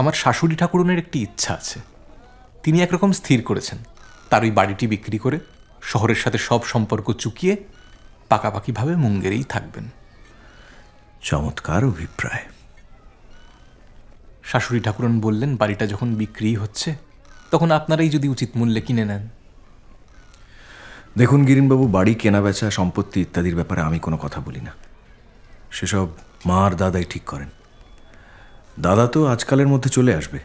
আমার শাশুড়ি ঠাকুরনের একটি ইচ্ছা আছে। তিনি একরকম স্থির করেছেন তার ওই বাড়িটি বিক্রি করে শহরের সাথে সব সম্পর্ক চুকিয়ে পাকাপাকিভাবে মুঙ্গেরেই থাকবেন। চমৎকার অভিপ্রায়। শাশুড়ি ঠাকুরন বললেন বাড়িটা যখন বিক্রি হচ্ছে তখন আপনারাই যদি উচিত মূল্যে কিনে নেন। দেখুন গিরিনবাবু, বাড়ি কেনা বেচা, সম্পত্তি ইত্যাদির ব্যাপারে আমি কোনো কথা বলি না। সেসব মা আর দাদাই ঠিক করেন। দাদা তো আজকালের মধ্যে চলে আসবে,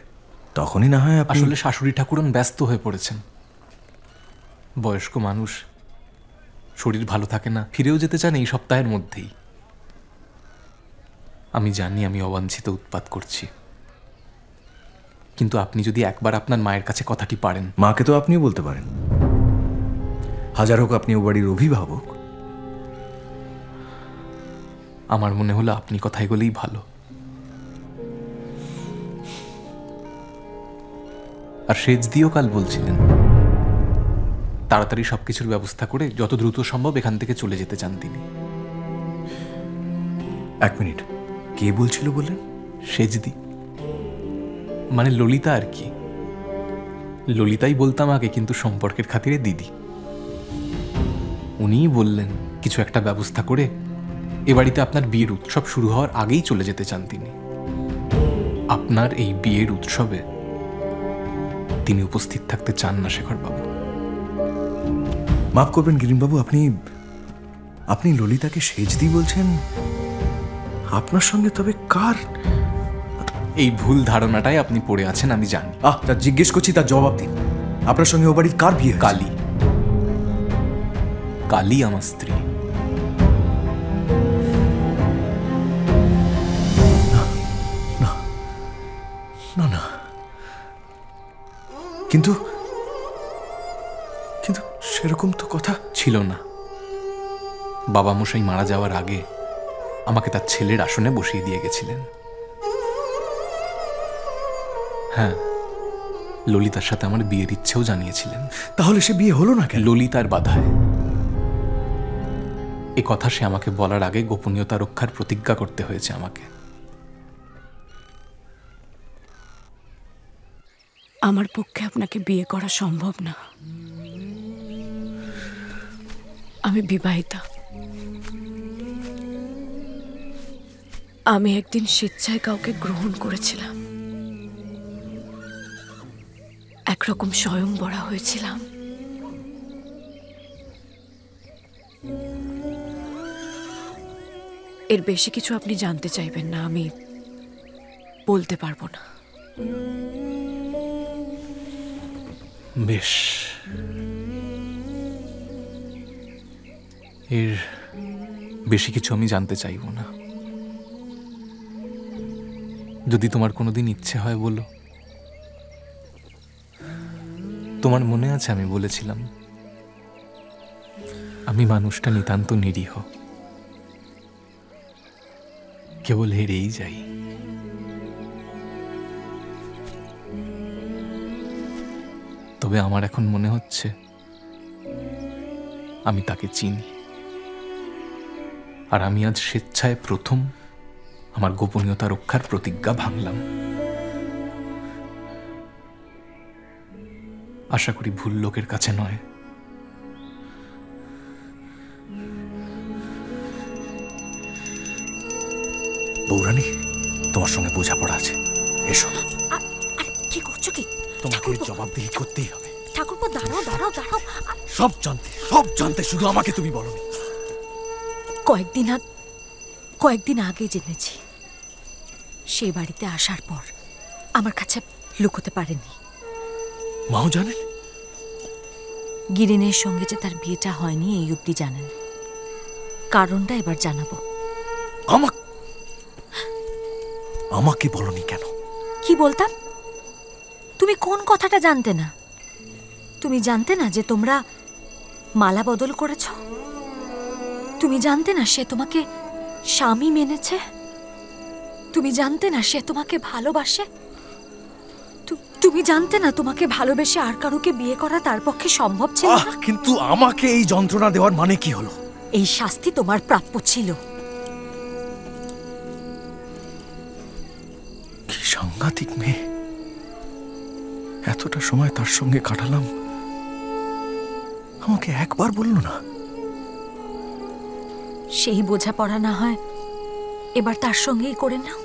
তখনই না হয়। আসলে শাশুড়ি ঠাকুরন ব্যস্ত হয়ে পড়েছেন। বয়স্ক মানুষ, শরীর ভালো থাকে না, ফিরেও যেতে চান এই সপ্তাহের মধ্যেই। আমি জানি আমি অবাঞ্ছিত উৎপাত করছি, কিন্তু আপনি যদি একবার আপনার মায়ের কাছে কথাটি পারেন। মাকে তো আপনিও বলতে পারেন, হাজার হোক আপনি ও বাড়ির অভিভাবক। আমার মনে হলো আপনি কথাই বলেই ভালো। আর সেজ দিয়েও কাল বলছিলেন তাড়াতাড়ি সবকিছুর ব্যবস্থা করে যত দ্রুত সম্ভব এখান থেকে চলে যেতে চান তিনি। এক মিনিট, কে বলছিল বললেন? সেজদি, মানে ললিতা আর কি। ললিতাই বলতাম আগে, কিন্তু সম্পর্কের খাতিরে দিদি। উনিই বললেন কিছু একটা ব্যবস্থা করে এ বাড়িতে আপনার বিয়ের উৎসব শুরু হওয়ার আগেই চলে যেতে চান তিনি। আপনার এই বিয়ের উৎসবে তিনি উপস্থিত থাকতে চান না শেখর বাবু। মাফ করবেন গিরিনবাবু, আপনি ললিতাকে সেজদি বলছেন? আপনার সঙ্গে তবে কার? এই ভুল ধারণাটাই আপনি পড়ে আছেন আমি জানি। তা জিজ্ঞেস করছি, তার জবাব দিন। আপনার সঙ্গে ও বাড়ির কার বিয়ে? কালী। কালী আমার স্ত্রী। না না না, কিন্তু কিন্তু সেরকম তো কথা ছিল না। বাবা মশাই মারা যাওয়ার আগে আমাকে তার ছেলের আসনে বসিয়ে দিয়ে গেছিলেন। হ্যাঁ, ললিতার সাথে আমার বিয়ের ইচ্ছেও জানিয়েছিলেন। তাহলে সে বিয়ে হলো না কেন? ললিতার বাধায়। এ কথা সে আমাকে বলার আগে গোপনীয়তা রক্ষার প্রতিজ্ঞা করতে হয়েছে আমাকে। আমার পক্ষে আপনাকে বিয়ে করা সম্ভব না। আমি বিবাহিতা। আমি একদিন স্বেচ্ছায় কাউকে গ্রহণ করেছিলাম, একরকম স্বয়ংবরা হয়েছিলাম। এর বেশি কিছু আপনি জানতে চাইবেন না, আমি বলতে পারবো না। বেশ, এর বেশি কিছু আমি জানতে চাইব না। যদি তোমার কোনোদিন ইচ্ছে হয় বলো। তোমার মনে আছে আমি বলেছিলাম আমি মানুষটা নিতান্ত নিরীহ, কেবল হেরেই যাই। তবে আমার এখন মনে হচ্ছে আমি তাকে চিনি, আর আমি আজ স্বেচ্ছায় প্রথম আমার গোপনীয়তা রক্ষার প্রতিজ্ঞা ভাঙলাম। আশা করি ভুল লোকের কাছে নয়। বৌরানী, তোমার সঙ্গে বোঝাপড়া আছে, এসো। কি করছো কি? তোমাকে জবাবদিহি করতেই হবে। ঠাকুরপো দাঁড়াও দাঁড়াও দাঁড়াও। সব জানতে শুধু আমাকে তুমি বলোনি। কয়েকদিন আগে জেনেছি। সেই বাড়িতে আসার পর আমার কাছে লুকোতে পারেনি। মাও জানেন? গিরিনের সঙ্গে যে তার বিয়েটা হয়নি এই অবধি জানেন। কারণটা এবার জানাবো। আমাকে বলনি কেন? কি বলতাম? তুমি কোন কথাটা জানতে না? তুমি জানতে না যে তোমরা মালা বদল করেছ? তুমি জানতে না সে তোমাকে স্বামী মেনেছে? তুমি জানতে না সে তোমাকে ভালোবাসে? তুমি জানতে না তোমাকে ভালোবেসে আর কারোকে বিয়ে করা তার পক্ষে সম্ভব ছিল না? কিন্তু আমাকে এই যন্ত্রণা দেওয়ার মানে কি হলো? এই শাস্তি তোমার প্রাপ্য ছিল। কি সাংঘাতিক মেয়ে, এতটা সময় তার সঙ্গে কাটালাম, আমাকে একবার বলল না। সেই বোঝাপড়া না হয় এবার তার সঙ্গেই করে নাও।